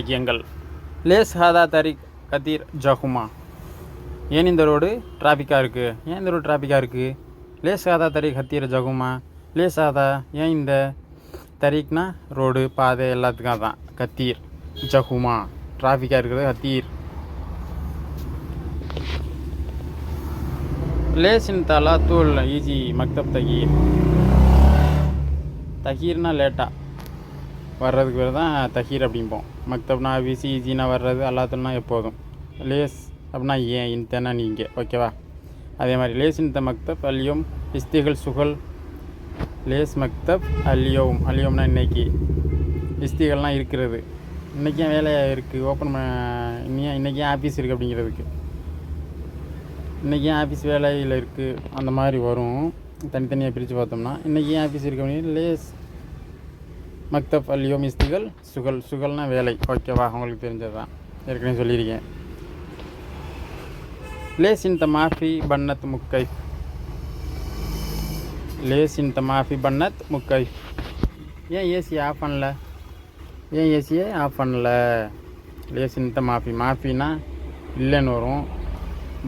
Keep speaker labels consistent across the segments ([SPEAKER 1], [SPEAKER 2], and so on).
[SPEAKER 1] வாக்கியங்கள். லேஸ் ஹாதா தரிக் கதீர் ஜஹுமா. ஏன் இந்த ரோடு டிராஃபிக்காக இருக்குது? ஏன் இந்த ரோடு டிராஃபிக்காக இருக்குது? லேஸ் ஹாதா தரிக் கத்தீர் ஜஹுமா. லேஸ் ஹாதா ஏன் இந்த, தரிக்னா ரோடு பாதை எல்லாத்துக்கும் தான். கத்தீர் ஜஹுமா டிராஃபிக்காக இருக்கிறது கத்தீர். லேசின் தாலா தூள் ஈஜி மக்தப் தகீர். தகீர்னா லேட்டாக வர்றதுக்கு பேர் தான் தகீர் அப்படிம்போம். மக்தப்னா ஆஃபீஸ், ஈஸினா வர்றது, அல்லாத்துனா எப்போதும். லேஸ் அப்படின்னா ஏன், இன்தனா நீங்கள், ஓகேவா? அதே மாதிரி லேஸ் இந்த மக்தப் அல்யோம் இஸ்திகள் சுகல். லேஸ் மக்தப் அல்யோம், அல்யோம்னா இன்னைக்கு, இஸ்திகள்லாம் இருக்கிறது. இன்றைக்கி ஏன் வேலையாக இருக்குது, ஓப்பன் இன்றைக்கி ஏன் ஆஃபீஸ் இருக்குது அப்படிங்கிறதுக்கு. இன்றைக்கி ஏன் ஆஃபீஸ் வேலையில் இருக்குது அந்த மாதிரி வரும். தனித்தனியாக பிரித்து பார்த்தோம்னா இன்றைக்கி ஏன் ஆஃபீஸ் இருக்குது அப்படின்னு. லேஸ் மக்தப் அல்யோம் இஸ்திகள் சுகல். சுகல்னா வேலை, ஓகேவா? உங்களுக்கு தெரிஞ்சது தான், ஏற்கனவே சொல்லியிருக்கேன். லேஸ் இந்த மாஃபி பன்னத் முக்கைஃப். லேஸ் இந்த மாஃபி பன்னத் முக்கைஃப். ஏன் ஏசி ஆஃப் பண்ணல? ஏன் ஏசியை ஆஃப் பண்ணல? லேஸ் இந்த மாஃபி, மாஃபினா இல்லைன்னு வரும்.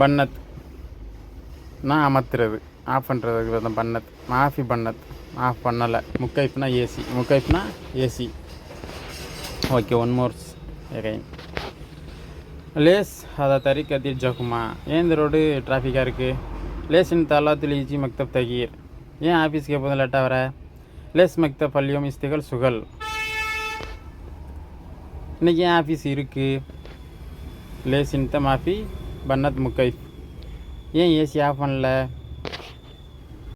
[SPEAKER 1] பன்னத் நான் அமர்த்துறது, ஆஃப் பண்ணுறதுக்கு தான் பன்னத். மாஃபி பன்னத் ஆஃப் பண்ணலை. முக்கைஃப்னா ஏசி, முக்கைஃப்னா AC. Okay, one more's again. லேஸ் ஹாதா தரிக் கதீர் ஜஹுமா. ஏன் இந்த ரோடு டிராஃபிக்காக இருக்குது? லேஸின் தாலாத்துல் ஈஜி மக்தப் தகீர். ஏன் ஆஃபீஸ்க்கு எப்போதும் லேட்டாக வர? லேஸ் மக்தப் அல்யோம் இஸ்திகள் சுகல். இன்றைக்கி ஏன் ஆஃபீஸ் இருக்குது? லேஸின் த மாஃபி பன்னத் முக்கைஃப். ஏன் ஏசி ஆஃப் பண்ணல?